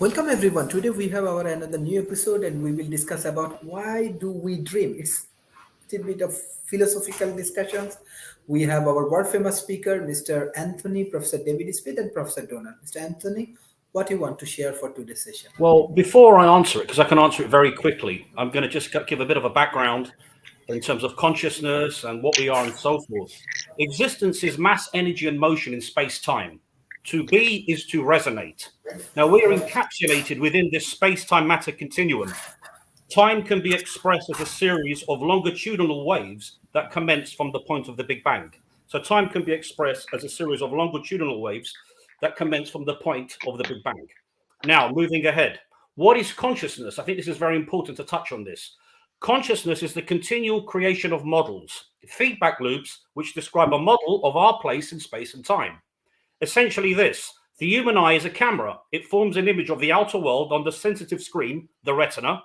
Welcome everyone. Today we have our another new episode and we will discuss about why do we dream. It's a bit of philosophical discussions. We have our world famous speaker, Mr. Anthony, Professor David Smith, and Professor Donald. Mr. Anthony, what you want to share for today's session? Well, before I answer it, because I can answer it very quickly, I'm going to just give a bit of a background in terms of consciousness and what we are and so forth. Existence is mass, energy, and motion in space-time. To be is to resonate. Now, we are encapsulated within this space-time matter continuum. Time can be expressed as a series of longitudinal waves that commence from the point of the Big Bang. So time can be expressed as a series of longitudinal waves that commence from the point of the Big Bang. Now, moving ahead, what is consciousness? I think this is very important to touch on this. Consciousness is the continual creation of models, feedback loops, which describe a model of our place in space and time. Essentially this, the human eye is a camera. It forms an image of the outer world on the sensitive screen, the retina,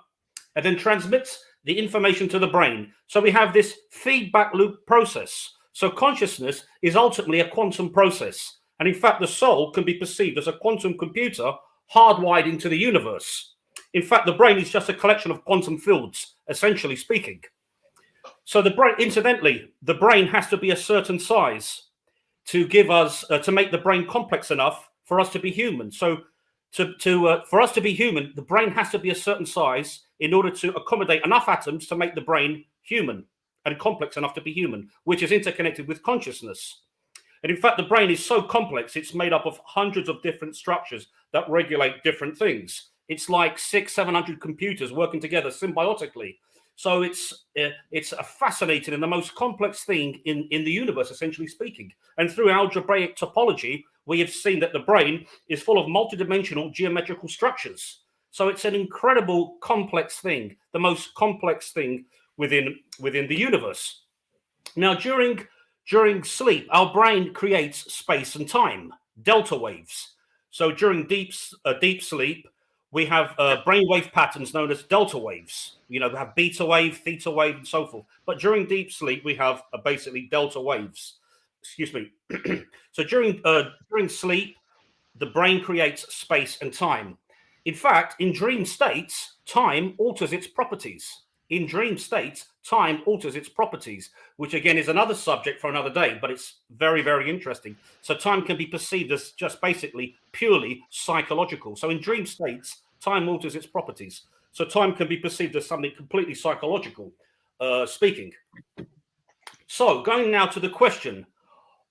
and then transmits the information to the brain. So we have this feedback loop process. So consciousness is ultimately a quantum process. And in fact, the soul can be perceived as a quantum computer hardwired into the universe. In fact, the brain is just a collection of quantum fields, essentially speaking. So the brain, incidentally, the brain has to be a certain size to give us, to make the brain complex enough for us to be human. So for us to be human, the brain has to be a certain size in order to accommodate enough atoms to make the brain human and complex enough to be human, which is interconnected with consciousness. And in fact, the brain is so complex, it's made up of hundreds of different structures that regulate different things. It's like 600-700 computers working together symbiotically. So it's a fascinating and the most complex thing in the universe, essentially speaking. And through algebraic topology, we have seen that the brain is full of multidimensional geometrical structures. So it's an incredible complex thing, the most complex thing within the universe. Now, during sleep, our brain creates space and time, delta waves. So during deep sleep, we have brainwave patterns known as delta waves. You know, we have beta wave, theta wave, and so forth. But during deep sleep, we have basically delta waves. Excuse me. So during sleep, the brain creates space and time. In fact, in dream states, time alters its properties. In dream states, time alters its properties, which again is another subject for another day, but it's very, very interesting. So time can be perceived as just basically purely psychological. So in dream states, time alters its properties. So time can be perceived as something completely psychological, speaking. So going now to the question,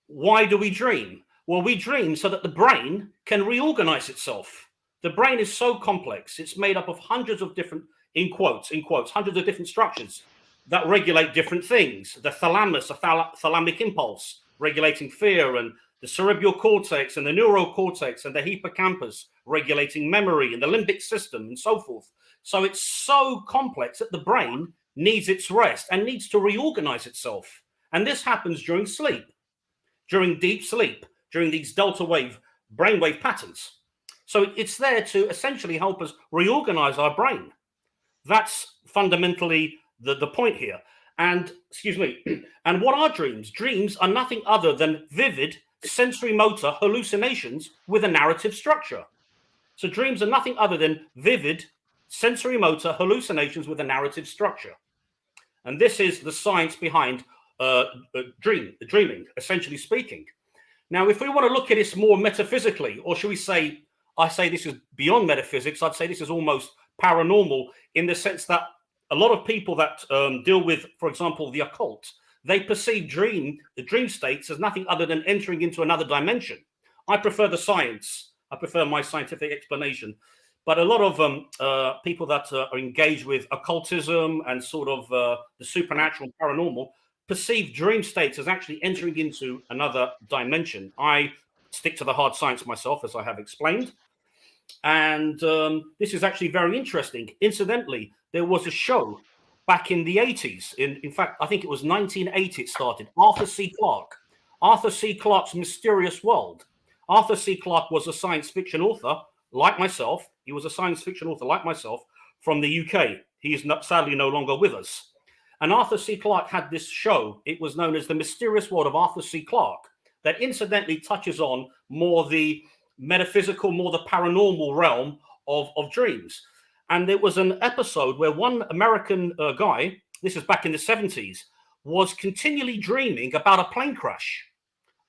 why do we dream? Well, we dream so that the brain can reorganize itself. The brain is so complex. It's made up of hundreds of different, in quotes, hundreds of different structures that regulate different things. The thalamus, a thalamic impulse, regulating fear, and the cerebral cortex and the neural cortex and the hippocampus, regulating memory, and the limbic system and so forth. So it's so complex that the brain needs its rest and needs to reorganize itself. And this happens during sleep, during deep sleep, during these delta wave brainwave patterns. So it's there to essentially help us reorganize our brain. That's fundamentally the point here. And, excuse me, and what are dreams? Dreams are nothing other than vivid sensory motor hallucinations with a narrative structure. So dreams are nothing other than vivid sensory motor hallucinations with a narrative structure. And this is the science behind dreaming, essentially speaking. Now, if we want to look at this more metaphysically, or should we say, I say this is beyond metaphysics, I'd say this is almost paranormal in the sense that a lot of people that deal with, for example, the occult, they perceive the dream states as nothing other than entering into another dimension. I prefer the science. I prefer my scientific explanation. But a lot of people that are engaged with occultism and sort of the supernatural and paranormal perceive dream states as actually entering into another dimension. I stick to the hard science myself, as I have explained. And this is actually very interesting. Incidentally, there was a show back in the 80s. In fact, I think it was 1980 it started. Arthur C. Clarke's Mysterious World. Arthur C. Clarke was a science fiction author, like myself. He was a science fiction author, like myself, from the UK. He is sadly no longer with us. And Arthur C. Clarke had this show. It was known as The Mysterious World of Arthur C. Clarke, that incidentally touches on more the metaphysical, more the paranormal realm of dreams. And there was an episode where one American guy, this is back in the 70s, was continually dreaming about a plane crash.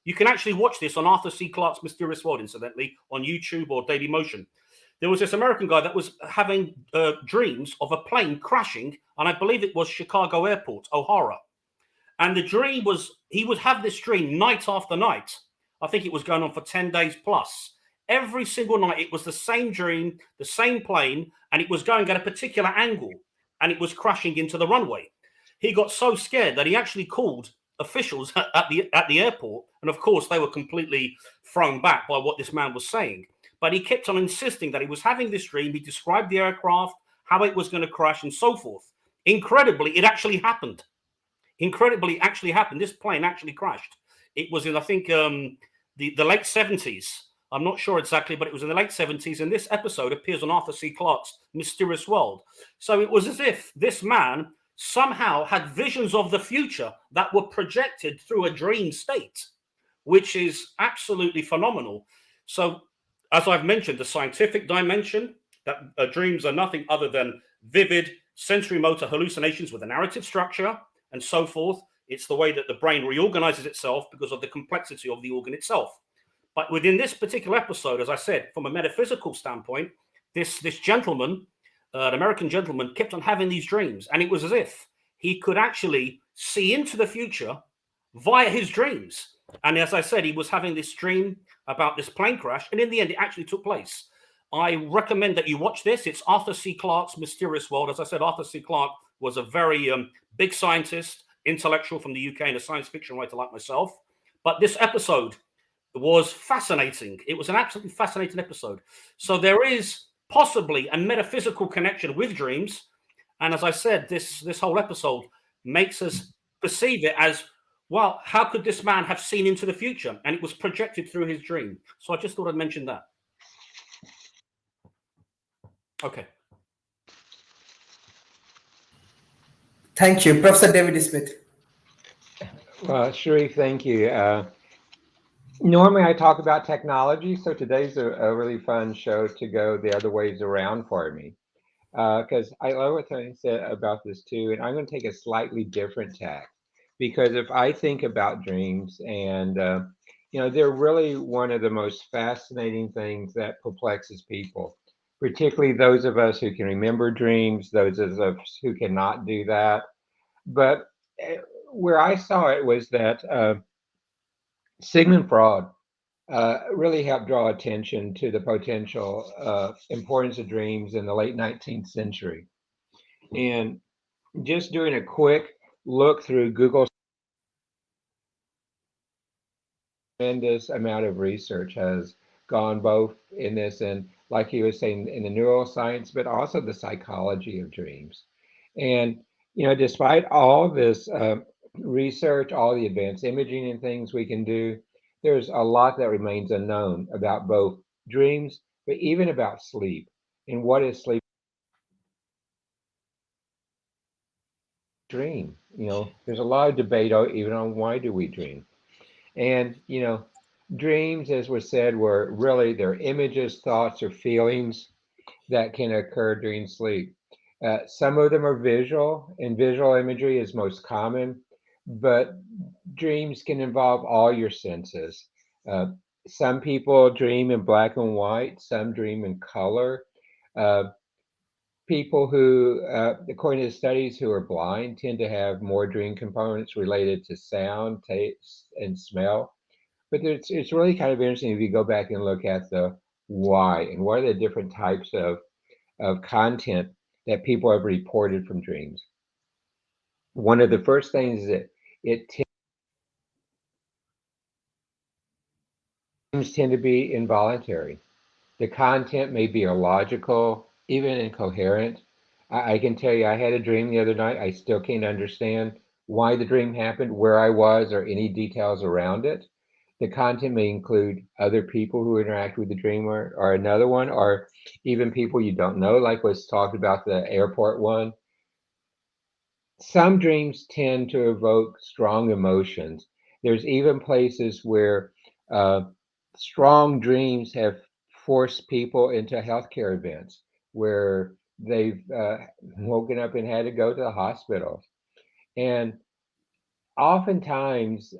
You can actually watch this on Arthur C. Clarke's Mysterious World, incidentally, on YouTube or Daily Motion. There was this American guy that was having dreams of a plane crashing, and I believe it was Chicago Airport, O'Hara. And the dream was, he would have this dream night after night. I think it was going on for 10 days plus. Every single night, it was the same dream, the same plane, and it was going at a particular angle, and it was crashing into the runway. He got so scared that he actually called officials at the airport, and of course, they were completely thrown back by what this man was saying. But he kept on insisting that he was having this dream. He described the aircraft, how it was going to crash, and so forth. Incredibly, it actually happened. Incredibly, it actually happened. This plane actually crashed. It was in, I think, the late 70s. I'm not sure exactly, but it was in the late 70s. And this episode appears on Arthur C. Clarke's Mysterious World. So it was as if this man somehow had visions of the future that were projected through a dream state, which is absolutely phenomenal. So, as I've mentioned, the scientific dimension, that dreams are nothing other than vivid sensory motor hallucinations with a narrative structure and so forth. It's the way that the brain reorganizes itself because of the complexity of the organ itself. But within this particular episode, as I said, from a metaphysical standpoint, this gentleman, an American gentleman, kept on having these dreams. And it was as if he could actually see into the future via his dreams. And as I said, he was having this dream about this plane crash. And in the end, it actually took place. I recommend that you watch this. It's Arthur C. Clarke's Mysterious World. As I said, Arthur C. Clarke was a very big scientist, intellectual from the UK, and a science fiction writer like myself. But this episode was fascinating. It was an absolutely fascinating episode. So there is possibly a metaphysical connection with dreams. And as I said, this whole episode makes us perceive it as, well, how could this man have seen into the future? And it was projected through his dream. So I just thought I'd mention that. Okay. Thank you, Professor David Smith. Well, Sharif, thank you. Normally I talk about technology, so today's a really fun show to go the other ways around for me. Because I love what Tony said about this too, and I'm going to take a slightly different tack. Because if I think about dreams, and they're really one of the most fascinating things that perplexes people, particularly those of us who can remember dreams, those of us who cannot do that. But where I saw it was that Sigmund Freud really helped draw attention to the potential importance of dreams in the late 19th century. And just doing a quick look through Google, tremendous amount of research has gone both in this and, like he was saying, in the neuroscience, but also the psychology of dreams. And, despite all this research, all the advanced imaging and things we can do, there's a lot that remains unknown about both dreams, but even about sleep and what is sleep. Dream. There's a lot of debate even on why do we dream. And, dreams, as was said, were really they're images, thoughts, or feelings that can occur during sleep. Some of them are visual, and visual imagery is most common, but dreams can involve all your senses. Some people dream in black and white, some dream in color. People who, according to studies, who are blind tend to have more dream components related to sound, taste, and smell. But it's really kind of interesting if you go back and look at the why and what are the different types of content that people have reported from dreams. One of the first things is that dreams tend to be involuntary. The content may be illogical, even incoherent. I can tell you, I had a dream the other night. I still can't understand why the dream happened, where I was, or any details around it. The content may include other people who interact with the dream or another one, or even people you don't know, like was talked about the airport one. Some dreams tend to evoke strong emotions. There's even places where strong dreams have force people into healthcare events where they've woken up and had to go to the hospital. And oftentimes,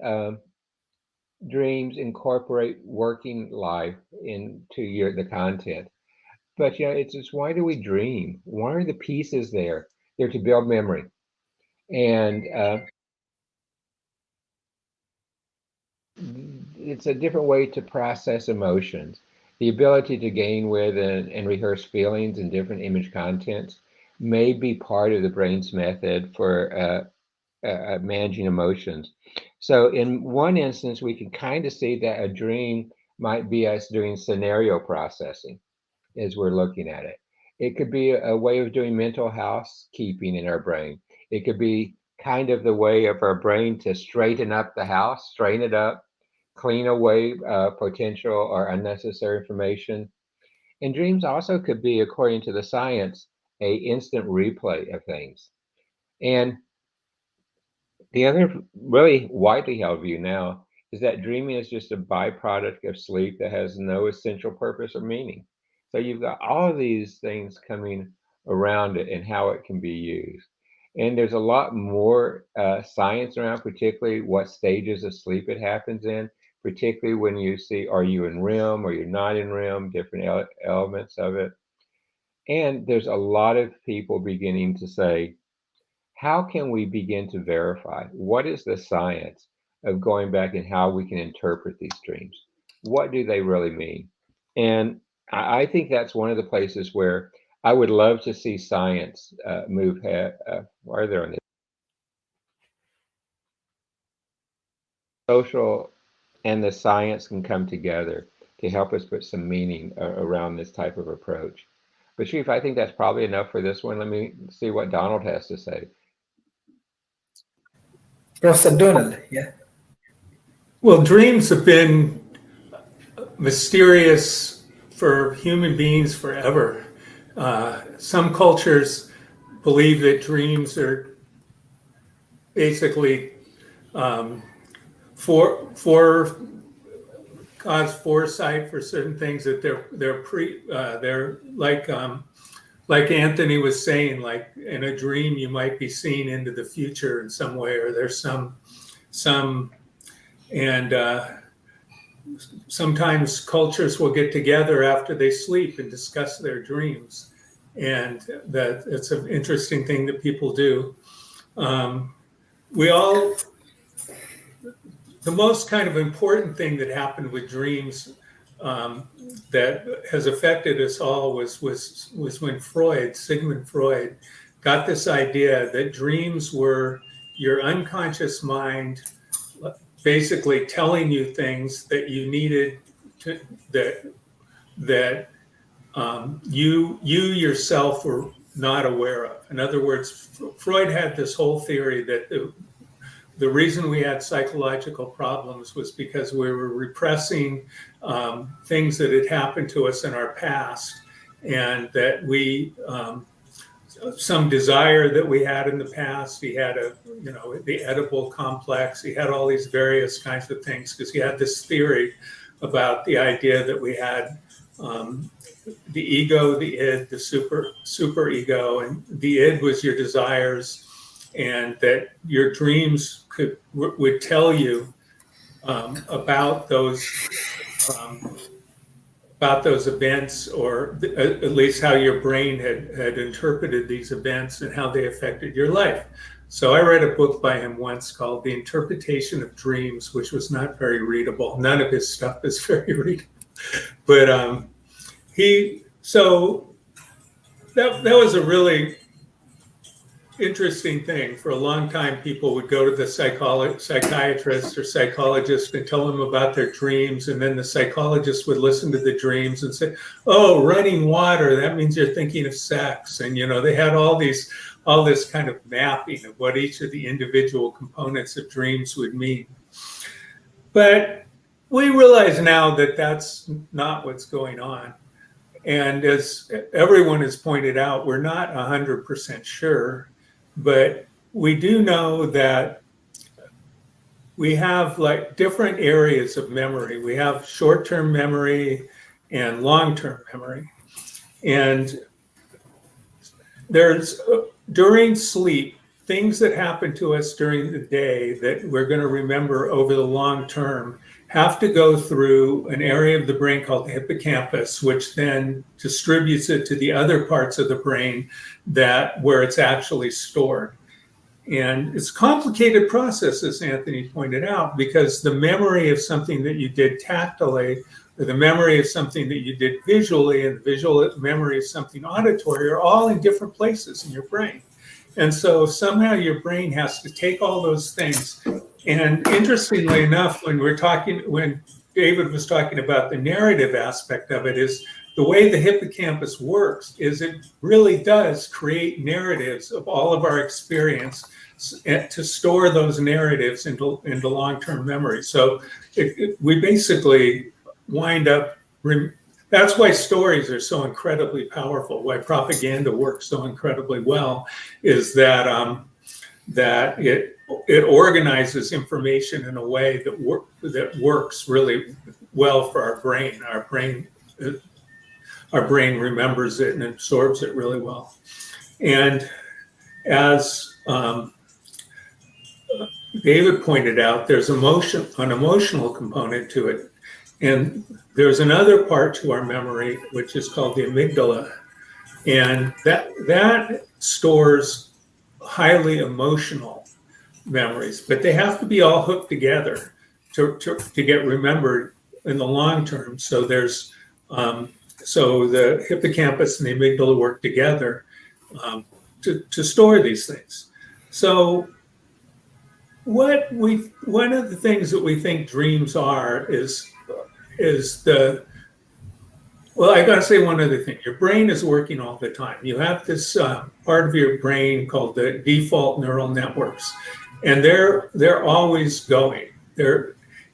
dreams incorporate working life into the content. But it's just, why do we dream? Why are the pieces there? They're to build memory, and it's a different way to process emotions. The ability to gain with and rehearse feelings in different image contents may be part of the brain's method for managing emotions. So in one instance, we can kind of see that a dream might be us doing scenario processing as we're looking at it. It could be a way of doing mental housekeeping in our brain. It could be kind of the way of our brain to straighten up the house, straighten it up, clean away potential or unnecessary information. And dreams also could be, according to the science, a instant replay of things. And the other really widely held view now is that dreaming is just a byproduct of sleep that has no essential purpose or meaning. So you've got all of these things coming around it and how it can be used. And there's a lot more science around, particularly what stages of sleep it happens in, particularly when you see, are you in REM or you're not in REM, different elements of it. And there's a lot of people beginning to say, how can we begin to verify? What is the science of going back and how we can interpret these dreams? What do they really mean? And I think that's one of the places where I would love to see science move farther on this. Social and the science can come together to help us put some meaning around this type of approach. But Sharif, I think that's probably enough for this one. Let me see what Donald has to say. Professor Donald, yeah. Well, dreams have been mysterious for human beings forever. Some cultures believe that dreams are basically for God's foresight for certain things, that they're like Anthony was saying, like in a dream you might be seeing into the future in some way, or there's some and sometimes cultures will get together after they sleep and discuss their dreams, and that it's an interesting thing that people do. The most kind of important thing that happened with dreams that has affected us all was when Sigmund Freud, got this idea that dreams were your unconscious mind basically telling you things that you needed to, that you yourself were not aware of. In other words, Freud had this whole theory that the reason we had psychological problems was because we were repressing things that had happened to us in our past, and that we some desire that we had in the past. He had the edible complex. He had all these various kinds of things because he had this theory about the idea that we had the ego, the id, the super ego, and the id was your desires, and that your dreams would tell you about those events, or at least how your brain had interpreted these events and how they affected your life. So I read a book by him once called The Interpretation of Dreams, which was not very readable. None of his stuff is very readable. But that was a really interesting thing. For a long time, people would go to the psychiatrist or psychologist and tell them about their dreams, and then the psychologist would listen to the dreams and say, "Oh, running water, that means you're thinking of sex." And they had all this kind of mapping of what each of the individual components of dreams would mean. But we realize now that that's not what's going on. And as everyone has pointed out, we're not 100% sure. But we do know that we have like different areas of memory. We have short-term memory, and long-term memory. And there's, during sleep, things that happen to us during the day that we're going to remember over the long term have to go through an area of the brain called the hippocampus, which then distributes it to the other parts of the brain where it's actually stored. And it's a complicated process, as Anthony pointed out, because the memory of something that you did tactily, or the memory of something that you did visually, and the visual memory of something auditory are all in different places in your brain. And so somehow your brain has to take all those things. And interestingly enough, when David was talking about the narrative aspect of it, is the way the hippocampus works is it really does create narratives of all of our experience to store those narratives into long-term memory. So we basically wind up, that's why stories are so incredibly powerful, why propaganda works so incredibly well, is that it organizes information in a way that works really well for our brain. Our brain remembers it and absorbs it really well. And as David pointed out, there's an emotional component to it. And there's another part to our memory, which is called the amygdala. And that stores highly emotional memories, but they have to be all hooked together to get remembered in the long term. So there's so the hippocampus and the amygdala work together to store these things. So one of the things that we think dreams are is well, I gotta say one other thing. Your brain is working all the time. You have this part of your brain called the default neural networks, and they're always going.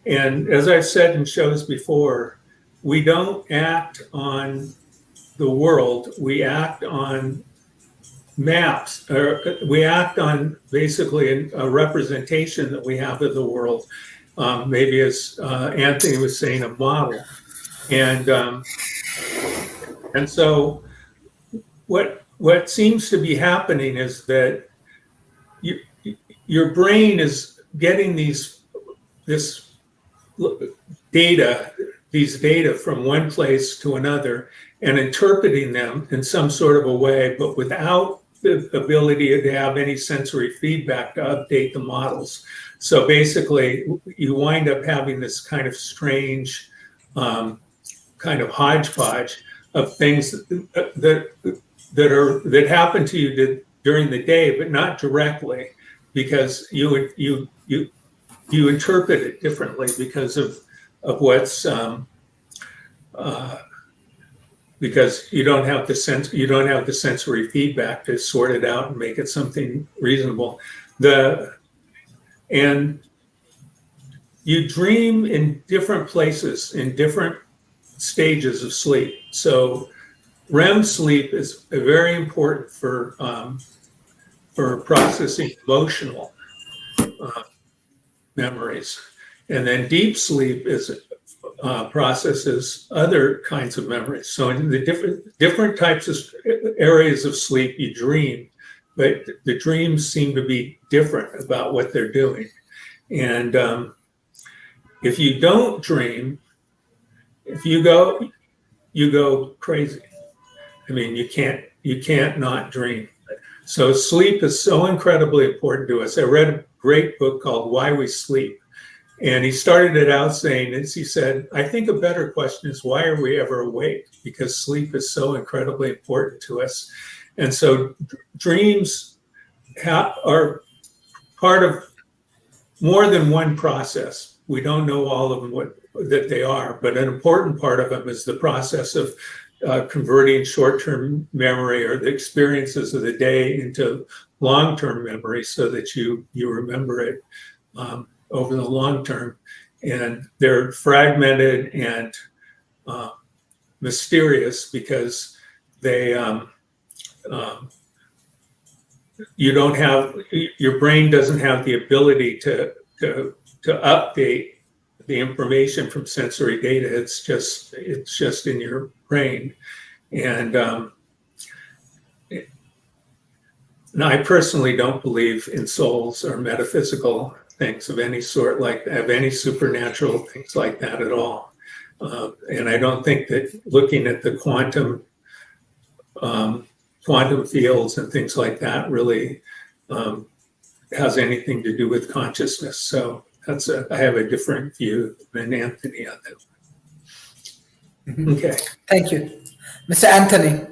And as I've said in shows before, we don't act on the world. We act on maps, or we act on basically a representation that we have of the world. Maybe as Anthony was saying, a model. And so what seems to be happening is that your brain is getting these data from one place to another and interpreting them in some sort of a way, but without the ability to have any sensory feedback to update the models. So basically, you wind up having this kind of strange kind of hodgepodge of things that happen to you during the day, but not directly, because you interpret it differently because of what's because you don't have the sensory feedback to sort it out and make it something reasonable. And you dream in different places, in different stages of sleep. So REM sleep is very important for processing emotional memories, and then deep sleep processes other kinds of memories. So in the different types of areas of sleep, you dream, but the dreams seem to be different about what they're doing. And if you don't dream, if you go crazy. I mean, you can't not dream. So sleep is so incredibly important to us. I read a great book called Why We Sleep. And he started it out saying, as he said, I think a better question is, why are we ever awake? Because sleep is so incredibly important to us. And so dreams are part of more than one process. We don't know all of them that they are, but an important part of them is the process of converting short-term memory or the experiences of the day into long-term memory so that you remember it over the long term. And they're fragmented and mysterious because they your brain doesn't have the ability to update the information from sensory data. It's just in your brain. And I personally don't believe in souls or metaphysical things of any sort, like of any supernatural things like that at all. And I don't think that looking at the quantum fields and things like that really has anything to do with consciousness. So I have a different view than Anthony on that. Okay. Thank you. Mr. Anthony.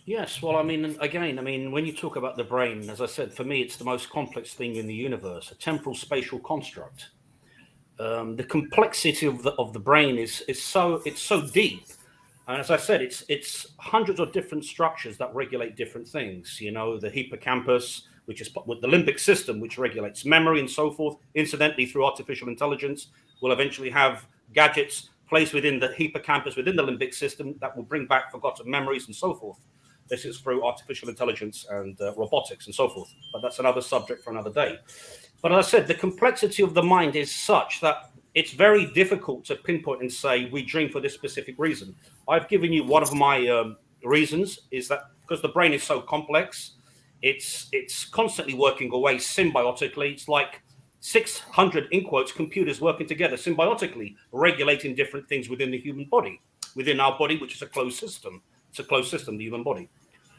Yes, well, I mean, again, when you talk about the brain, as I said, for me, it's the most complex thing in the universe, a temporal spatial construct. The complexity of the brain is so deep, and as I said, it's hundreds of different structures that regulate different things. You know, the hippocampus, which is with the limbic system, which regulates memory and so forth. Incidentally, through artificial intelligence, we'll eventually have gadgets placed within the hippocampus, within the limbic system, that will bring back forgotten memories and so forth. This is through artificial intelligence and robotics and so forth. But that's another subject for another day. But as I said, the complexity of the mind is such that it's very difficult to pinpoint and say we dream for this specific reason. I've given you one of my reasons, is that because the brain is so complex, it's constantly working away symbiotically. It's like 600, in quotes, computers working together symbiotically, regulating different things within the human body, within our body, which is a closed system. It's a closed system, the human body.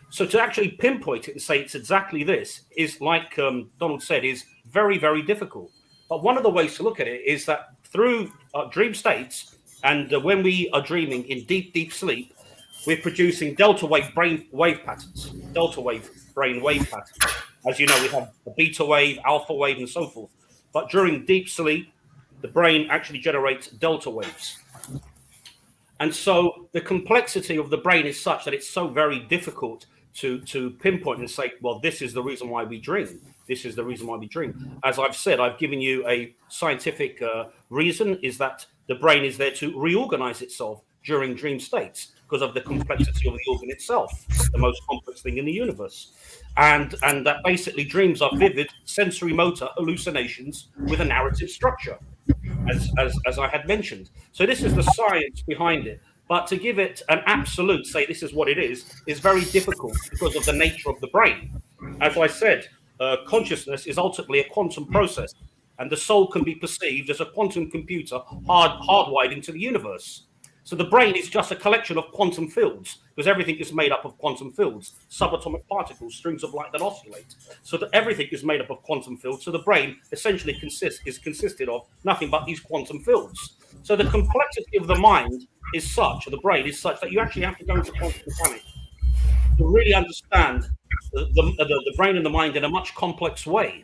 So to actually pinpoint it and say it's exactly this is, like Donald said, is very, very difficult. But one of the ways to look at it is that through dream states, and when we are dreaming in deep, deep sleep, we're producing delta wave brain wave patterns, delta wave brain wave patterns. As you know, we have a beta wave, alpha wave, and so forth. But during deep sleep, the brain actually generates delta waves. And so the complexity of the brain is such that it's so very difficult to pinpoint and say, well, this is the reason why we dream. This is the reason why we dream. As I've said, I've given you a scientific reason, is that the brain is there to reorganize itself during dream states because of the complexity of the organ itself, the most complex thing in the universe. And that basically dreams are vivid sensory motor hallucinations with a narrative structure, as I had mentioned. So this is the science behind it. But to give it an absolute, say this is what it is very difficult because of the nature of the brain. As I said, consciousness is ultimately a quantum process, and the soul can be perceived as a quantum computer hardwired into the universe. So the brain is just a collection of quantum fields, because everything is made up of quantum fields, subatomic particles, strings of light that oscillate. So that everything is made up of quantum fields. So the brain essentially consisted of nothing but these quantum fields. So the complexity of the mind is such, or the brain is such, that you actually have to go into quantum mechanics to really understand the brain and the mind in a much complex way.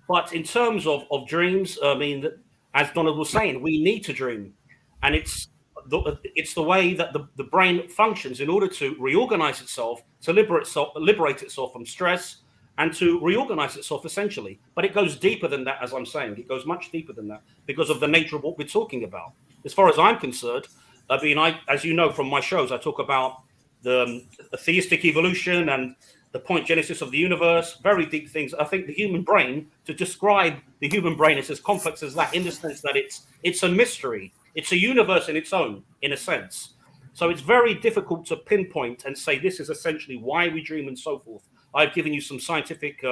But in terms of dreams, I mean, as Donald was saying, we need to dream. And it's the way that the brain functions in order to reorganize itself, to liberate itself from stress, and to reorganize itself essentially. But it goes deeper than that, as I'm saying. It goes much deeper than that because of the nature of what we're talking about. As far as I'm concerned, I mean, as you know from my shows, I talk about the theistic evolution and the point genesis of the universe, very deep things. I think the human brain, to describe the human brain, is as complex as that, in the sense that it's a mystery. It's a universe in its own, in a sense. So it's very difficult to pinpoint and say this is essentially why we dream and so forth. I've given you some scientific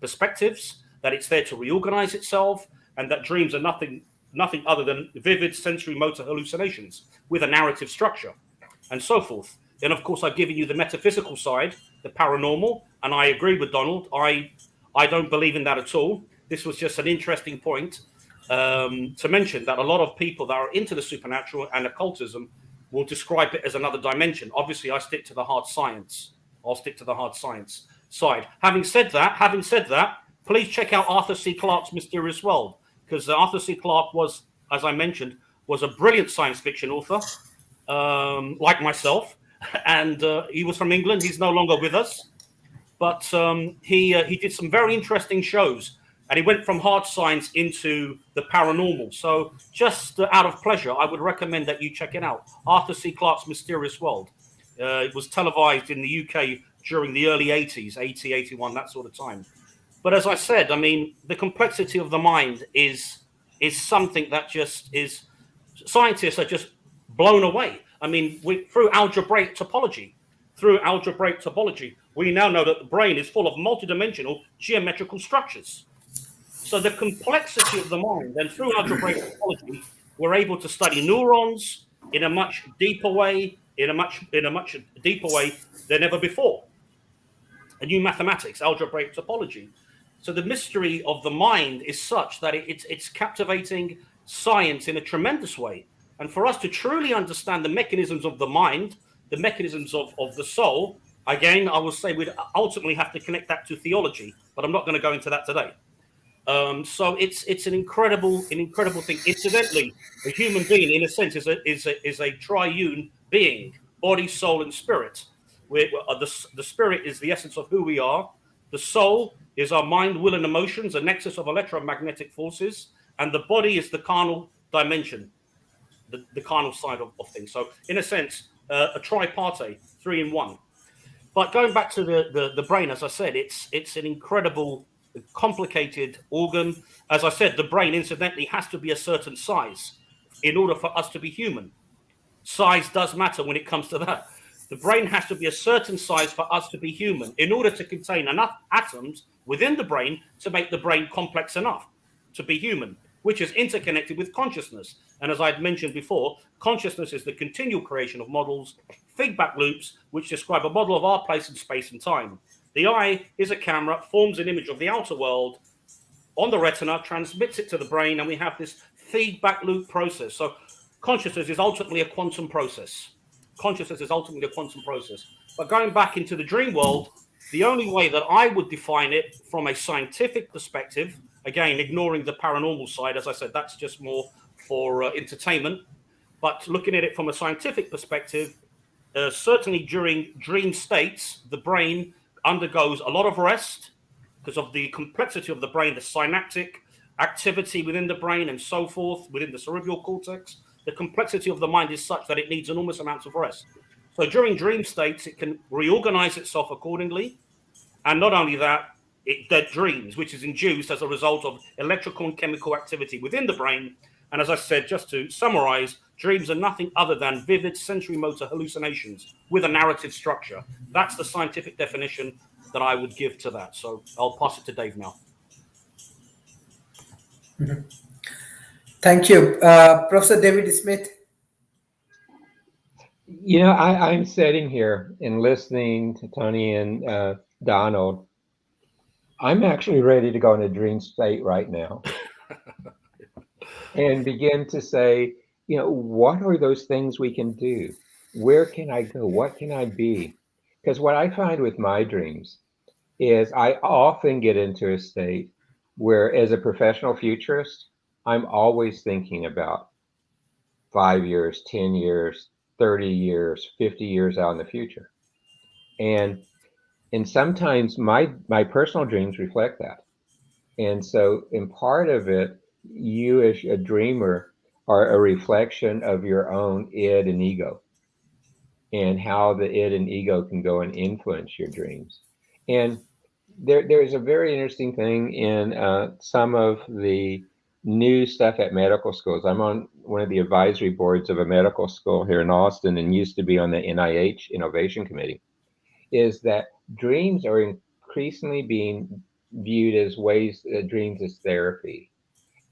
perspectives, that it's there to reorganize itself, and that dreams are nothing other than vivid sensory motor hallucinations with a narrative structure and so forth. Then, of course, I've given you the metaphysical side, the paranormal, and I agree with Donald. I don't believe in that at all. This was just an interesting point to mention, that a lot of people that are into the supernatural and occultism will describe it as another dimension. Obviously, I stick to the hard science. I'll stick to the hard science side. Having said that, please check out Arthur C. Clarke's Mysterious World, because Arthur C. Clarke was, as I mentioned, was a brilliant science fiction author, like myself. And he was from England. He's no longer with us, but he did some very interesting shows, and he went from hard science into the paranormal. So just out of pleasure, I would recommend that you check it out. Arthur C. Clarke's Mysterious World. It was televised in the UK during the early 80s, 80, 81, that sort of time. But as I said, I mean, the complexity of the mind is something that just is Scientists are just blown away. I mean, through algebraic topology, we now know that the brain is full of multidimensional geometrical structures. So the complexity of the mind, and through algebraic topology, we're able to study neurons in a much deeper way, in a much deeper way than ever before. A new mathematics, algebraic topology. So the mystery of the mind is such that it's captivating science in a tremendous way. And for us to truly understand the mechanisms of the mind, the mechanisms of the soul, again, I will say we'd ultimately have to connect that to theology, but I'm not going to go into that today. So it's an incredible thing. Incidentally, a human being, in a sense, is a triune being: body, soul, and spirit. The spirit is the essence of who we are. The soul is our mind, will, and emotions, a nexus of electromagnetic forces, and the body is the carnal dimension, the carnal side of things. So, in a sense, a tripartite, 3 in 1. But going back to the brain, as I said, it's an incredible, complicated organ. As I said, the brain, incidentally, has to be a certain size in order for us to be human. Size does matter when it comes to that. The brain has to be a certain size for us to be human in order to contain enough atoms within the brain to make the brain complex enough to be human, which is interconnected with consciousness. And as I'd mentioned before, consciousness is the continual creation of models, feedback loops, which describe a model of our place in space and time. The eye is a camera, forms an image of the outer world on the retina, transmits it to the brain, and we have this feedback loop process. So consciousness is ultimately a quantum process. But going back into the dream world, the only way that I would define it from a scientific perspective, again, ignoring the paranormal side, as I said, that's just more for entertainment. But looking at it from a scientific perspective, certainly during dream states, the brain undergoes a lot of rest because of the complexity of the brain, the synaptic activity within the brain and so forth, within the cerebral cortex. The complexity of the mind is such that it needs enormous amounts of rest. So during dream states, it can reorganize itself accordingly. And not only that, it dreams, which is induced as a result of electrical and chemical activity within the brain. And as I said, just to summarize, dreams are nothing other than vivid sensory motor hallucinations with a narrative structure. That's the scientific definition that I would give to that. So I'll pass it to Dave now. Thank you. Professor David Smith. You know, I'm sitting here and listening to Tony and Donald. I'm actually ready to go in a dream state right now and begin to say, you know, what are those things we can do? Where can I go? What can I be? Because what I find with my dreams is I often get into a state where, as a professional futurist, I'm always thinking about 5 years, 10 years, 30 years, 50 years out in the future. And sometimes my personal dreams reflect that. And so in part of it, you as a dreamer are a reflection of your own id and ego, and how the id and ego can go and influence your dreams. And there's a very interesting thing in some of the new stuff at medical schools. I'm on one of the advisory boards of a medical school here in Austin and used to be on the NIH Innovation Committee, is that dreams are increasingly being viewed as ways, dreams as therapy.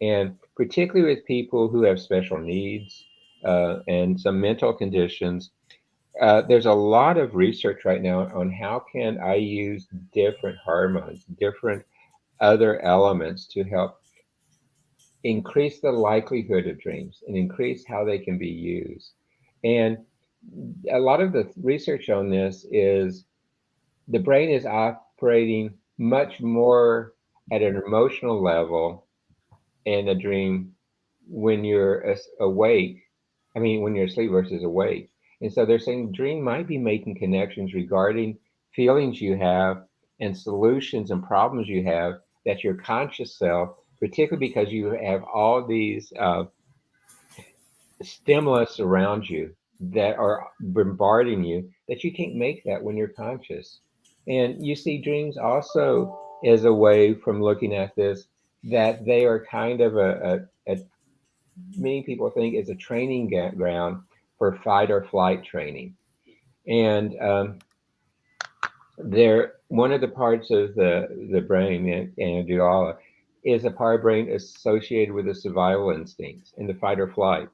And particularly with people who have special needs and some mental conditions, there's a lot of research right now on how can I use different hormones, different other elements to help increase the likelihood of dreams and increase how they can be used. And a lot of the research on this is the brain is operating much more at an emotional level in a dream when you're awake. I mean, when you're asleep versus awake. And so they're saying the dream might be making connections regarding feelings you have and solutions and problems you have that your conscious self, particularly because you have all these stimulus around you that are bombarding you, that you can't make that when you're conscious. And you see dreams also as a way from looking at this, that they are kind of a many people think is a training ground for fight or flight training. And one of the parts of the brain, amygdala, is a part of brain associated with the survival instincts in the fight or flight.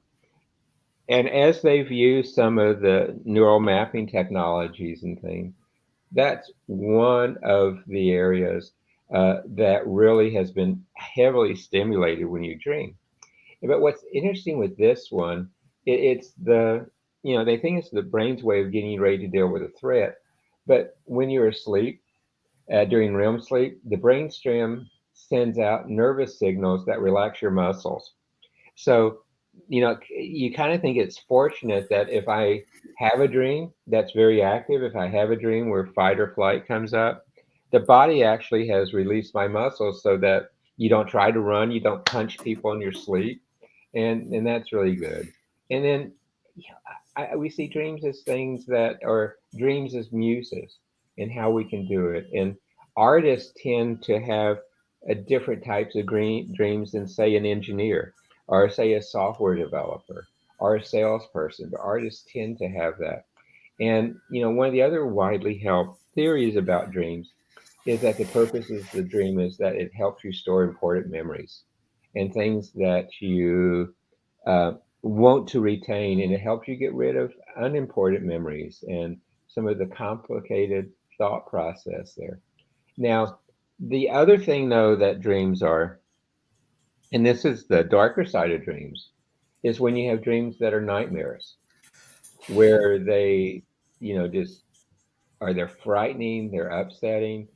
And as they've used some of the neural mapping technologies and things, that's one of the areas that really has been heavily stimulated when you dream. But what's interesting with this one, it's they think it's the brain's way of getting ready to deal with a threat. But when you're asleep, during REM sleep, the brainstem sends out nervous signals that relax your muscles. So, you kind of think it's fortunate that if I have a dream that's very active, if I have a dream where fight or flight comes up, the body actually has released my muscles so that you don't try to run, you don't punch people in your sleep, and that's really good. And then we see dreams as things that are dreams as muses and how we can do it. And artists tend to have different types of dreams than, say, an engineer or, say, a software developer or a salesperson. But artists tend to have that. And, one of the other widely held theories about dreams is that the purpose of the dream is that it helps you store important memories and things that you uh, want to retain, and it helps you get rid of unimportant memories and some of the complicated thought process there. Now, the other thing, though, that dreams are, and this is the darker side of dreams, is when you have dreams that are nightmares, where they, just they're frightening, they're upsetting.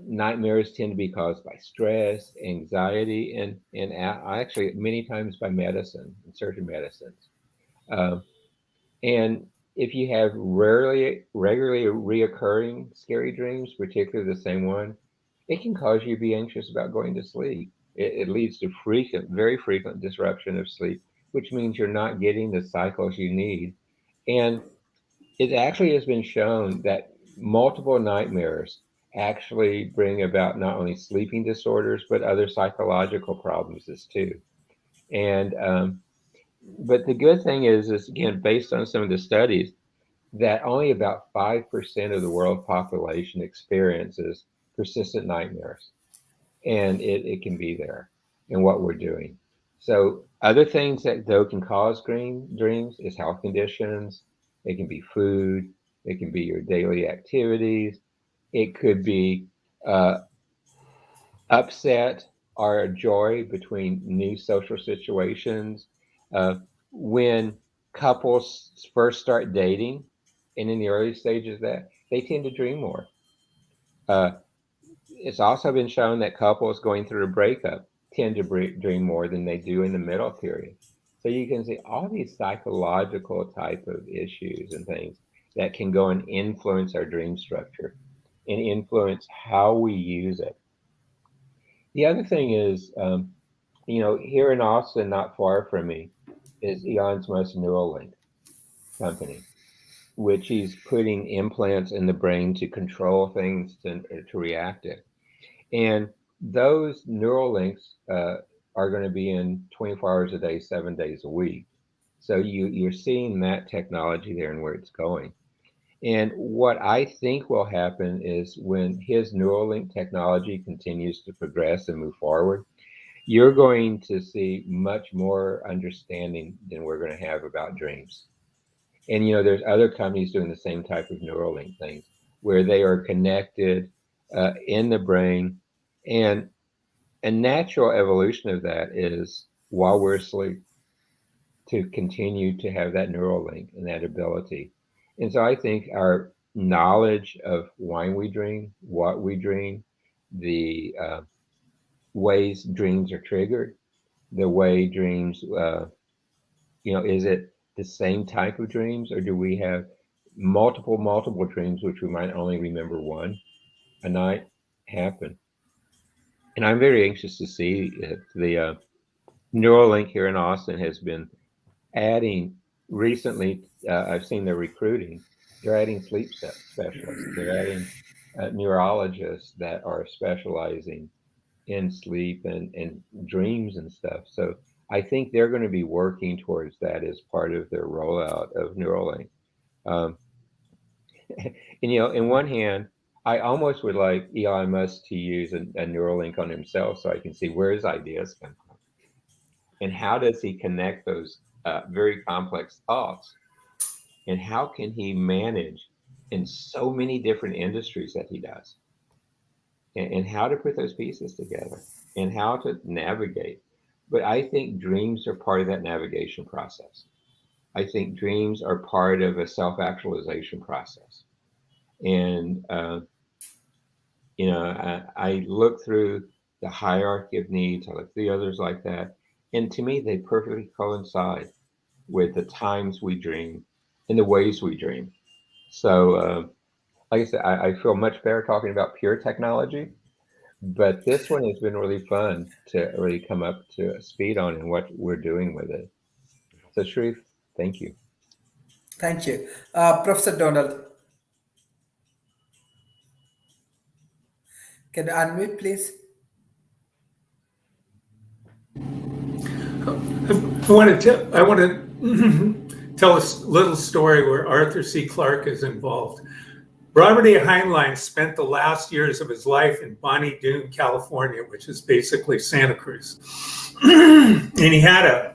Nightmares tend to be caused by stress, anxiety, and actually many times by medicine, certain medicines. Um, and if you have regularly reoccurring scary dreams, particularly the same one, it can cause you to be anxious about going to sleep. It leads to very frequent disruption of sleep, which means you're not getting the cycles you need. And it actually has been shown that multiple nightmares actually bring about not only sleeping disorders, but other psychological problems as too. And but the good thing is again, based on some of the studies, that only about 5% of the world population experiences persistent nightmares, and it can be there in what we're doing. So other things that though can cause dreams is health conditions. It can be food. It can be your daily activities. It could be uh, upset or joy between new social situations. Uh, when couples first start dating, and in the early stages of that, they tend to dream more. Uh, it's also been shown that couples going through a breakup tend to dream more than they do in the middle period. So you can see all these psychological type of issues and things that can go and influence our dream structure and influence how we use it. The other thing is, here in Austin, not far from me, is Elon's Musk Neuralink company, which he's putting implants in the brain to control things to react it. And those neural links are going to be in 24 hours a day, 7 days a week. So you're seeing that technology there and where it's going. And what I think will happen is when his Neuralink technology continues to progress and move forward, you're going to see much more understanding than we're going to have about dreams. And there's other companies doing the same type of Neuralink things where they are connected in the brain, and a natural evolution of that is while we're asleep to continue to have that neural link and that ability. And so I think our knowledge of why we dream, what we dream, the ways dreams are triggered, the way dreams, is it the same type of dreams, or do we have multiple dreams, which we might only remember one a night happen? And I'm very anxious to see if the Neuralink here in Austin has been adding recently. I've seen they're recruiting. They're adding sleep specialists. They're adding neurologists that are specializing in sleep and dreams and stuff. So I think they're going to be working towards that as part of their rollout of Neuralink. Um, and in one hand, I almost would like Elon Musk to use a Neuralink on himself so I can see where his ideas come from and how does he connect those very complex thoughts, and how can he manage in so many different industries that he does, and how to put those pieces together and how to navigate. But I think dreams are part of that navigation process. I think dreams are part of a self-actualization process. And, I look through the hierarchy of needs, I look through the others like that. And to me, they perfectly coincide with the times we dream and the ways we dream. So, like I said, I feel much better talking about pure technology, but this one has been really fun to really come up to speed on and what we're doing with it. So, Sharif, thank you. Thank you. Professor Donald, can you unmute, please? I want to tell a little story where Arthur C. Clarke is involved. Robert A. Heinlein spent the last years of his life in Bonnie Doon, California, which is basically Santa Cruz. And he had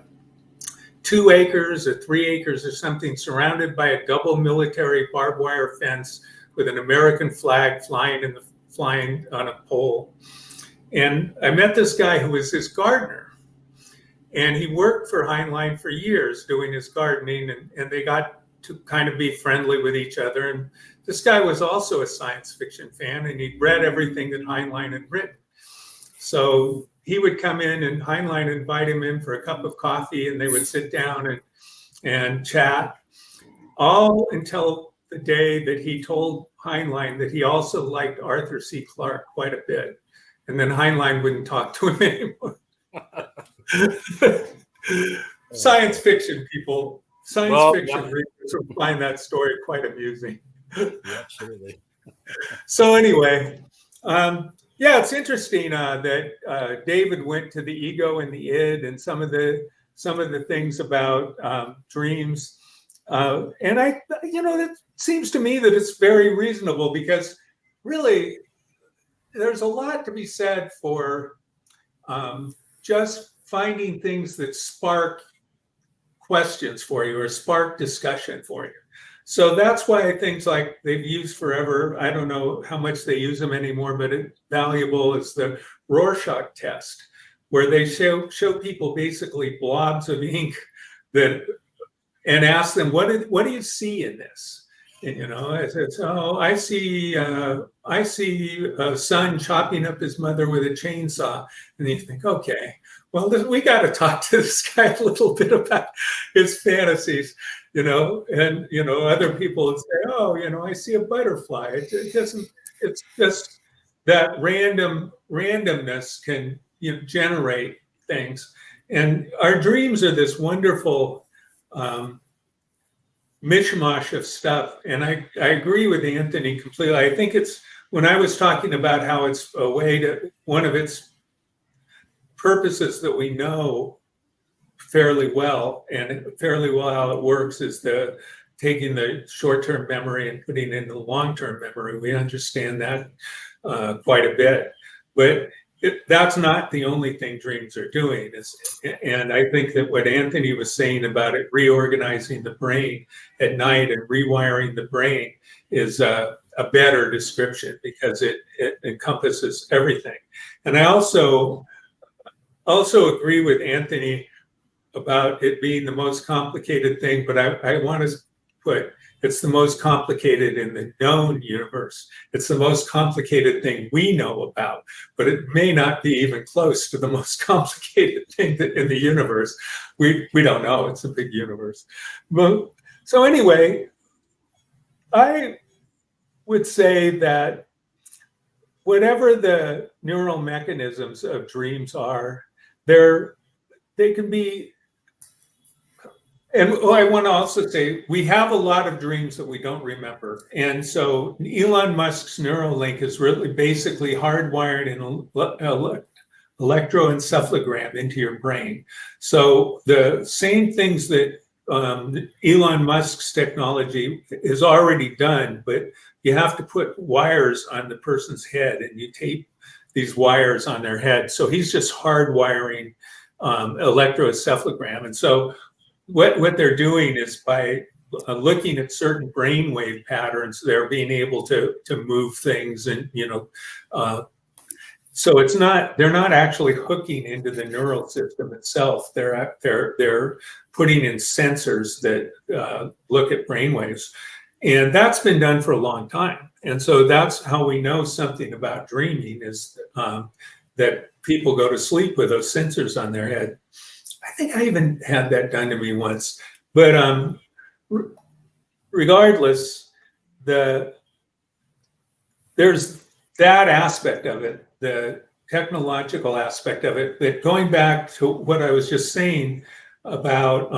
2 acres or 3 acres or something surrounded by a double military barbed wire fence with an American flag flying on a pole. And I met this guy who was his gardener. And he worked for Heinlein for years doing his gardening, and they got to kind of be friendly with each other. And this guy was also a science fiction fan, and he'd read everything that Heinlein had written. So he would come in, and Heinlein would invite him in for a cup of coffee, and they would sit down and chat, all until the day that he told Heinlein that he also liked Arthur C. Clarke quite a bit. And then Heinlein wouldn't talk to him anymore. Science fiction people, fiction readers will find that story quite amusing. Yeah, absolutely. So anyway, it's interesting that David went to the ego and the id and some of the things about dreams, and it seems to me that it's very reasonable, because really there's a lot to be said for just finding things that spark questions for you or spark discussion for you. So that's why things like they've used forever, I don't know how much they use them anymore, but it's valuable, is the Rorschach test, where they show people basically blobs of ink and ask them, what do you see in this? And, it's I see a son chopping up his mother with a chainsaw. And you think, okay, well, we got to talk to this guy a little bit about his fantasies, and, other people would say, I see a butterfly. It doesn't, it's just that randomness can generate things. And our dreams are this wonderful mishmash of stuff. And I agree with Anthony completely. I think it's, when I was talking about how it's a way to, one of its purposes that we know fairly well, and fairly well how it works, is taking the short-term memory and putting it into the long-term memory. We understand that quite a bit. But that's not the only thing dreams are doing. And I think that what Anthony was saying about it reorganizing the brain at night and rewiring the brain is a better description, because it encompasses everything. And I also agree with Anthony about it being the most complicated thing, but I want to put, it's the most complicated in the known universe. It's the most complicated thing we know about, but it may not be even close to the most complicated thing in the universe. We don't know. It's a big universe. But, so anyway, I would say that whatever the neural mechanisms of dreams are, they can be. And I want to also say, we have a lot of dreams that we don't remember. And so Elon Musk's Neuralink is really basically hardwired in electroencephalogram into your brain. So the same things that Elon Musk's technology is already done, but you have to put wires on the person's head and you tape these wires on their head. So he's just hardwiring electroencephalogram. And so what they're doing is by looking at certain brainwave patterns, they're being able to move things, and so they're not actually hooking into the neural system itself. They're putting in sensors that look at brainwaves, and that's been done for a long time. And so that's how we know something about dreaming is that people go to sleep with those sensors on their head. I think I even had that done to me once, but regardless, there's that aspect of it, the technological aspect of it. But going back to what I was just saying about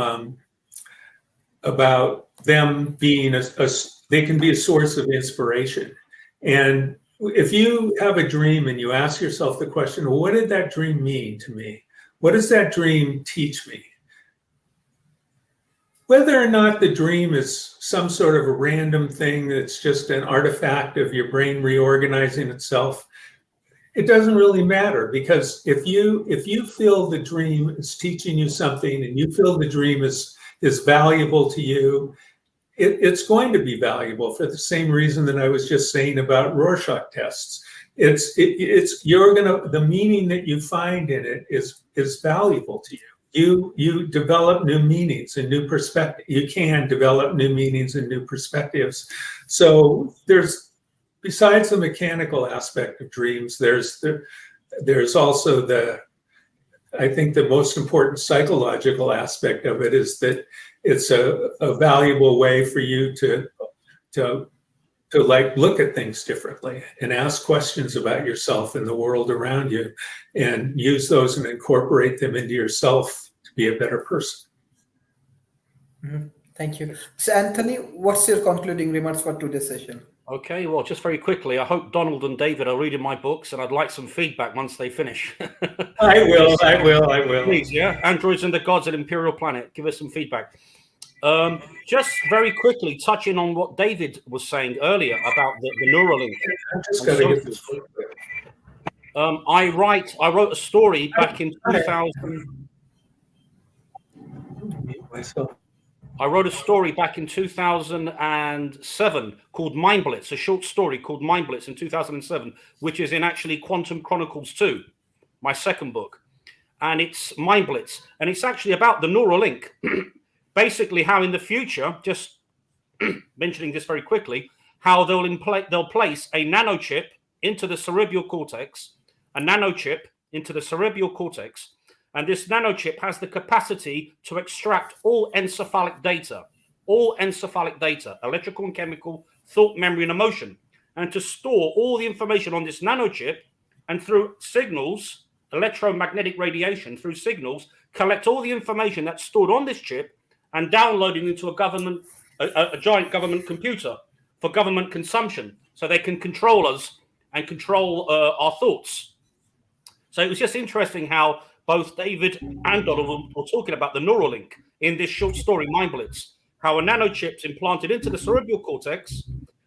them being they can be a source of inspiration. And if you have a dream and you ask yourself the question, well, what did that dream mean to me? What does that dream teach me? Whether or not the dream is some sort of a random thing that's just an artifact of your brain reorganizing itself, it doesn't really matter, because if you feel the dream is teaching you something and you feel the dream is valuable to you, it's going to be valuable for the same reason that I was just saying about Rorschach tests. The meaning that you find in it is valuable to you. You develop new meanings and new perspective. You can develop new meanings and new perspectives. So besides the mechanical aspect of dreams, there's also I think the most important psychological aspect of it is that it's a valuable way for you to like look at things differently and ask questions about yourself and the world around you, and use those and incorporate them into yourself to be a better person. Mm-hmm. Thank you. So Anthony, what's your concluding remarks for today's session? Okay, well, just very quickly, I hope Donald and David are reading my books, and I'd like some feedback once they finish. I will. Please, yeah. Androids and the Gods and Imperial Planet. Give us some feedback. Just very quickly, touching on what David was saying earlier about the Neuralink. I'm just going to get this book. I wrote a story back in 2000. I wrote a story back in 2007 called Mind Blitz, a short story called Mind Blitz in 2007, which is in actually Quantum Chronicles 2, my second book. And it's Mind Blitz. And it's actually about the Neuralink. Basically how in the future, just mentioning this very quickly, how they'll place a nanochip into the cerebral cortex, and this nanochip has the capacity to extract all encephalic data, electrical and chemical, thought, memory, and emotion, and to store all the information on this nanochip, and through signals, electromagnetic radiation, through signals, collect all the information that's stored on this chip and download it into a giant government computer for government consumption, so they can control us and control our thoughts. So it was just interesting how both David and Donald were talking about the Neuralink in this short story, Mind Blitz, how a nanochip's implanted into the cerebral cortex,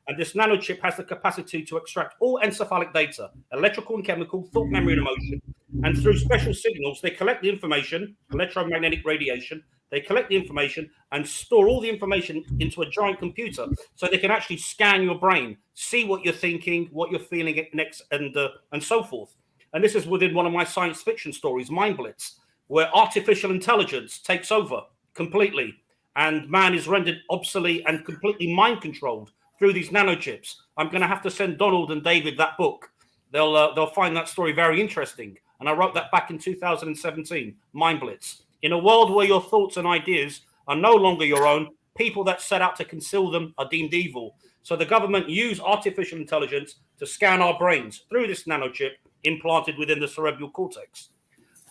and this nanochip has the capacity to extract all encephalic data, electrical and chemical, thought, memory, and emotion. And through special signals, they collect the information, electromagnetic radiation, they collect the information and store all the information into a giant computer, so they can actually scan your brain, see what you're thinking, what you're feeling next, and so forth. And this is within one of my science fiction stories, Mind Blitz, where artificial intelligence takes over completely, and man is rendered obsolete and completely mind controlled through these nanochips. I'm going to have to send Donald and David that book. They'll find that story very interesting. And I wrote that back in 2017, Mind Blitz. In a world where your thoughts and ideas are no longer your own, people that set out to conceal them are deemed evil. So the government use artificial intelligence to scan our brains through this nanochip implanted within the cerebral cortex.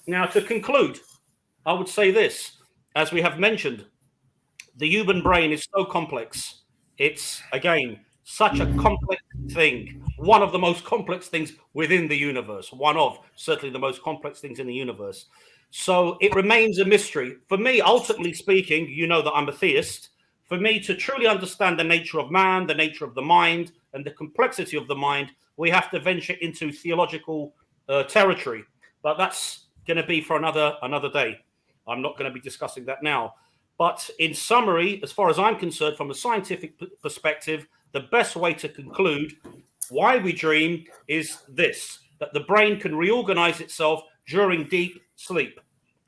Now, to conclude, I would say this. As we have mentioned, the human brain is so complex. It's, again, such a complex thing. one of the most complex things within the universe, one of certainly the most complex things in the universe. So it remains a mystery. For me, ultimately speaking, you know that I'm a theist. For me to truly understand the nature of man, the nature of the mind, and the complexity of the mind, we have to venture into theological territory. But that's going to be for another day. I'm not going to be discussing that now. But in summary, as far as I'm concerned, from a scientific perspective, the best way to conclude why we dream is this: that the brain can reorganize itself during deep sleep.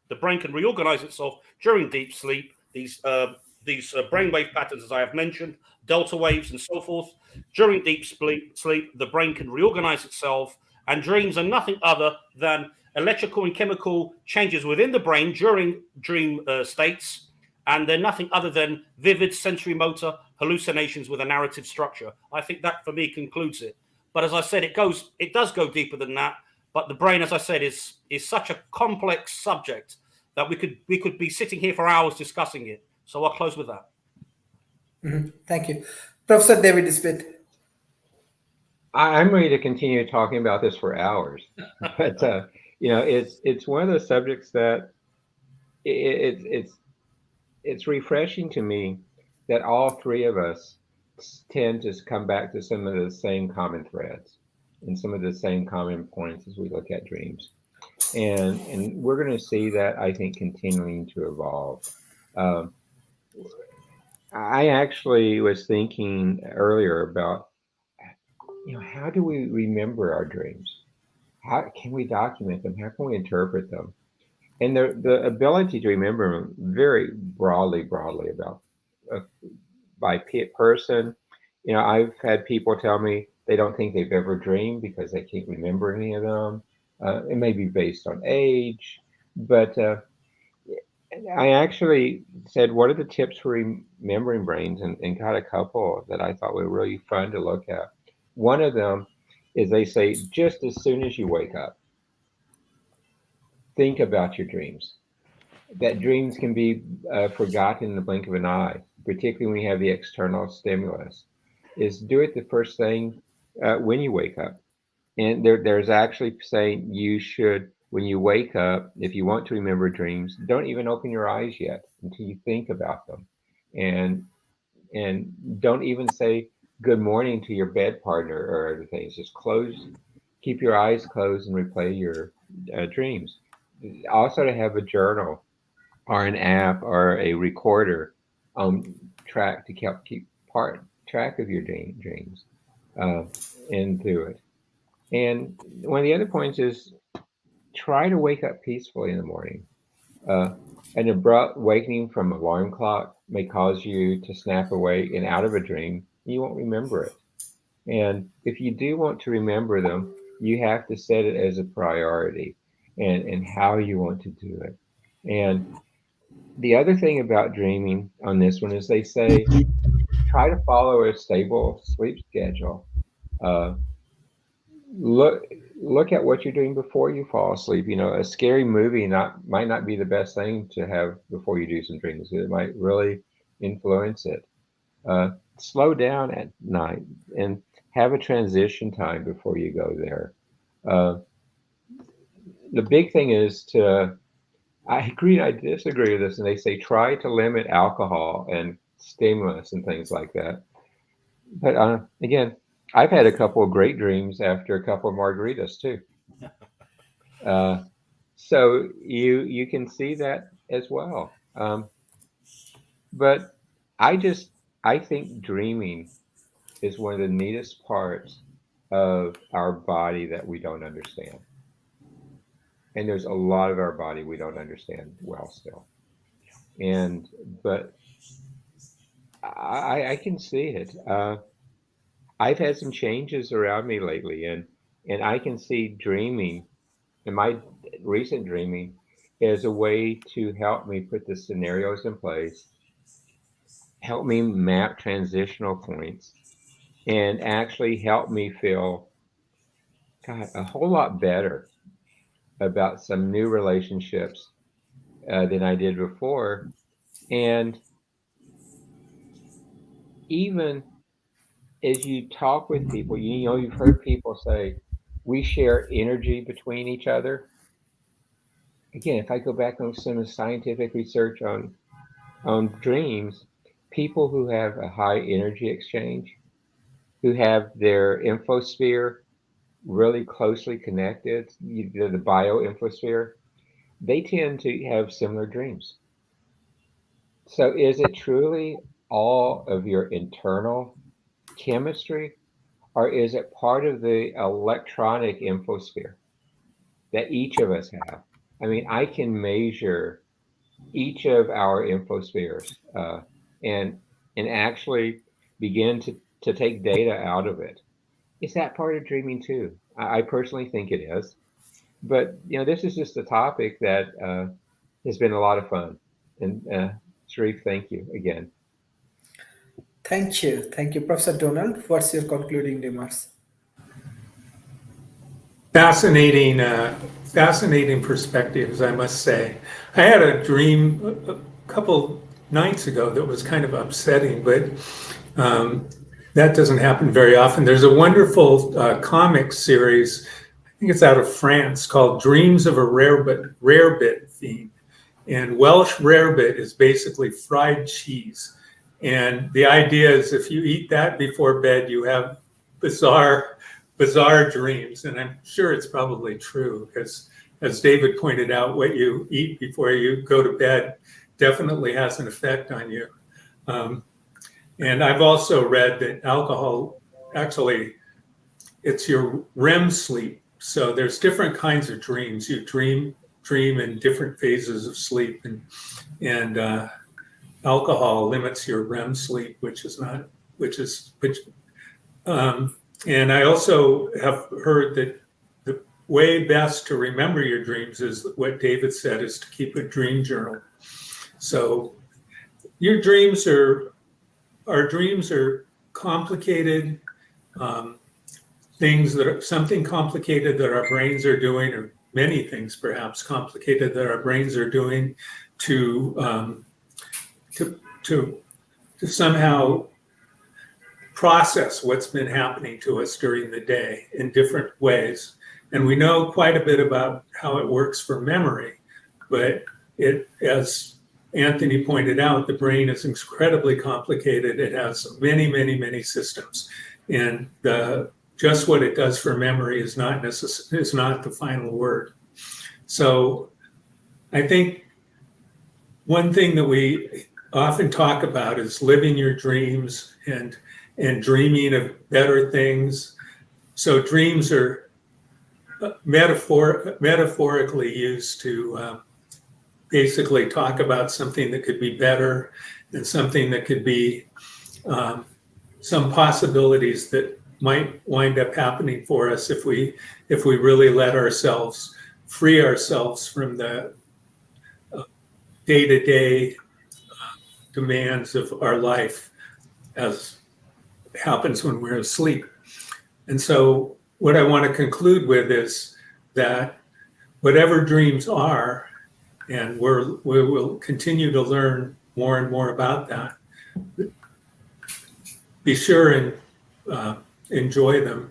The brain can reorganize itself during deep sleep. These brainwave patterns, as I have mentioned, delta waves and so forth. During deep sleep, the brain can reorganize itself, and dreams are nothing other than electrical and chemical changes within the brain during dream states, and they're nothing other than vivid sensory motor hallucinations with a narrative structure. I think that for me concludes it. But as I said, it does go deeper than that. But the brain, as I said, is such a complex subject that we could be sitting here for hours discussing it. So I'll close with that. Thank you. Professor David Smith. I'm ready to continue talking about this for hours, but it's one of those subjects that it's refreshing to me that all three of us tend to come back to some of the same common threads and some of the same common points as we look at dreams, and we're going to see that, I think, continuing to evolve. I actually was thinking earlier about, how do we remember our dreams? How can we document them? How can we interpret them? And the ability to remember them very broadly about by person. I've had people tell me they don't think they've ever dreamed because they can't remember any of them. It may be based on age, but I actually said, what are the tips for remembering brains? And got a couple that I thought were really fun to look at. One of them is they say, just as soon as you wake up, think about your dreams. That dreams can be forgotten in the blink of an eye, particularly when you have the external stimulus. Is do it the first thing when you wake up. And there's actually saying you should, when you wake up, if you want to remember dreams, don't even open your eyes yet until you think about them. And don't even say good morning to your bed partner or other things. Just keep your eyes closed and replay your dreams. Also, to have a journal or an app or a recorder track to keep track of your dreams and do it. And one of the other points is try to wake up peacefully in the morning. An abrupt wakening from an alarm clock may cause you to snap awake and out of a dream. You won't remember it. And if you do want to remember them, you have to set it as a priority and how you want to do it. And the other thing about dreaming on this one is they say try to follow a stable sleep schedule. Look at what you're doing before you fall asleep. A scary movie might not be the best thing to have before you do some dreams. It might really influence it. Slow down at night and have a transition time before you go there. The big thing is I agree, I disagree with this, and they say try to limit alcohol and stimulus and things like that. But again, I've had a couple of great dreams after a couple of margaritas too. So you can see that as well. But I think dreaming is one of the neatest parts of our body that we don't understand. And there's a lot of our body we don't understand well still. But I can see it. I've had some changes around me lately, and I can see dreaming, and my recent dreaming, as a way to help me put the scenarios in place, help me map transitional points, and actually help me feel, God, a whole lot better about some new relationships than I did before. And even as you talk with people, you know, you've heard people say, we share energy between each other. Again, if I go back on some of the scientific research on dreams, people who have a high energy exchange, who have their infosphere really closely connected, the bioinfosphere, they tend to have similar dreams. So is it truly all of your internal chemistry, or is it part of the electronic infosphere that each of us have? I mean, I can measure each of our infospheres and actually begin to take data out of it. Is that part of dreaming too? I personally think it is. But you know, this is just a topic that has been a lot of fun. And Sharif, thank you again. Thank you, Professor Donald. What's your concluding remarks? Fascinating, fascinating perspectives, I must say. I had a dream a couple nights ago that was kind of upsetting, but that doesn't happen very often. There's a wonderful comic series, I think it's out of France, called Dreams of a Rarebit Fiend. And Welsh rarebit is basically fried cheese. And the idea is if you eat that before bed, you have bizarre dreams. And I'm sure it's probably true because, as David pointed out, what you eat before you go to bed definitely has an effect on you. And I've also read that alcohol, actually, it's your REM sleep. So there's different kinds of dreams. You dream in different phases of sleep, and alcohol limits your REM sleep, and I also have heard that the way best to remember your dreams is what David said, is to keep a dream journal. So your dreams our dreams are complicated things something complicated that our brains are doing, or many things perhaps complicated that our brains are doing to somehow process what's been happening to us during the day in different ways. And we know quite a bit about how it works for memory, but as Anthony pointed out, the brain is incredibly complicated. It has many, many, many systems, and just what it does for memory is not the final word. So I think one thing that we often talk about is living your dreams and dreaming of better things. So dreams are metaphorically used to basically talk about something that could be better, and something that could be some possibilities that might wind up happening for us if we really let ourselves free ourselves from the day-to-day demands of our life, as happens when we're asleep. And so what I want to conclude with is that whatever dreams are, and we will continue to learn more and more about that, be sure and enjoy them,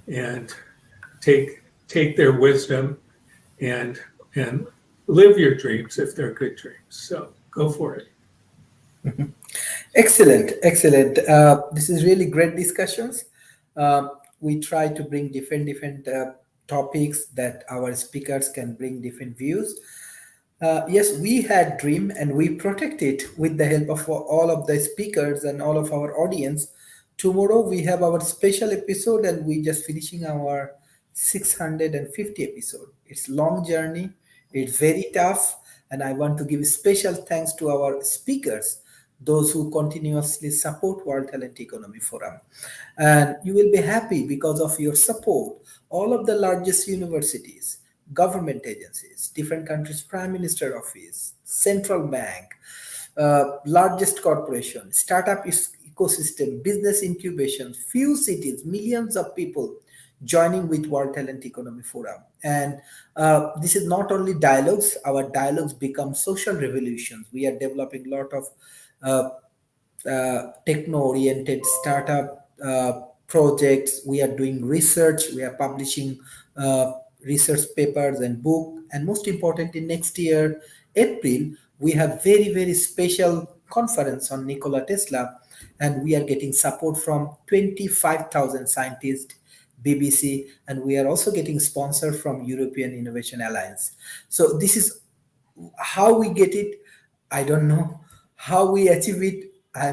and take their wisdom, and live your dreams if they're good dreams. So go for it. Excellent. This is really great discussions. We try to bring different topics that our speakers can bring different views. Yes, we had dream and we protect it with the help of all of the speakers and all of our audience. Tomorrow we have our special episode, and we just finishing our 650 episode. It's long journey. It's very tough, and I want to give special thanks to our speakers, those who continuously support World Talent Economy Forum. And you will be happy because of your support. All of the largest universities, government agencies, different countries' prime minister office, central bank, largest corporation, startup ecosystem, business incubation, few cities, millions of people joining with World Talent Economy Forum. And this is not only dialogues, our dialogues become social revolutions. We are developing a lot of techno-oriented startup projects, we are doing research, we are publishing research papers and book, and most importantly, next year April we have very very special conference on Nikola Tesla, and we are getting support from 25,000 scientists, BBC, and we are also getting sponsor from European Innovation Alliance. So this is how we get it. I don't know how we achieve it. I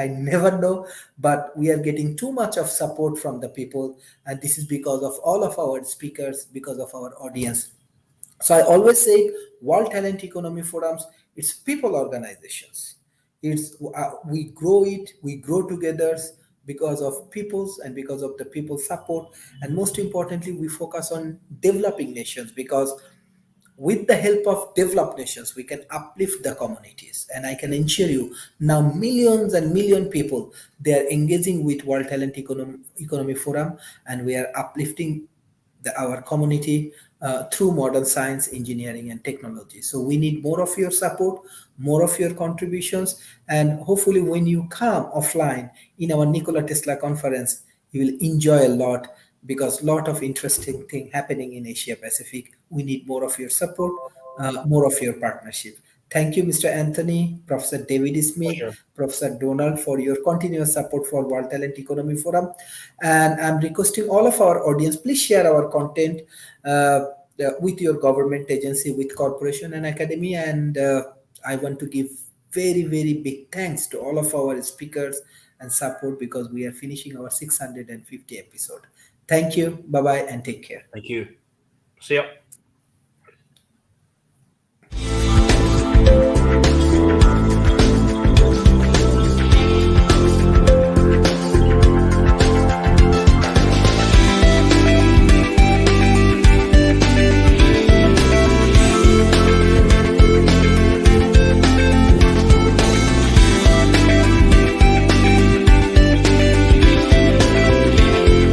never know, but we are getting too much of support from the people, and this is because of all of our speakers, because of our audience. So I always say World Talent Economy Forums, it's people organizations. It's we grow it, we grow together because of people's and because of the people's support. And most importantly, we focus on developing nations, because with the help of developed nations we can uplift the communities. And I can ensure you now millions and million people, they are engaging with World Talent Economy Forum, and we are uplifting our community through modern science, engineering, and technology. So we need more of your support, more of your contributions, and hopefully when you come offline in our Nikola Tesla conference, you will enjoy a lot, because a lot of interesting thing happening in Asia Pacific. We need more of your support, more of your partnership. Thank you, Mr. Anthony, Professor David Smith, Pleasure. Professor Donald, for your continuous support for World Talent Economy Forum. And I'm requesting all of our audience, please share our content with your government agency, with corporation and academia. And I want to give very, very big thanks to all of our speakers and support, because we are finishing our 650 episode. Thank you. Bye-bye and take care. Thank you. See ya.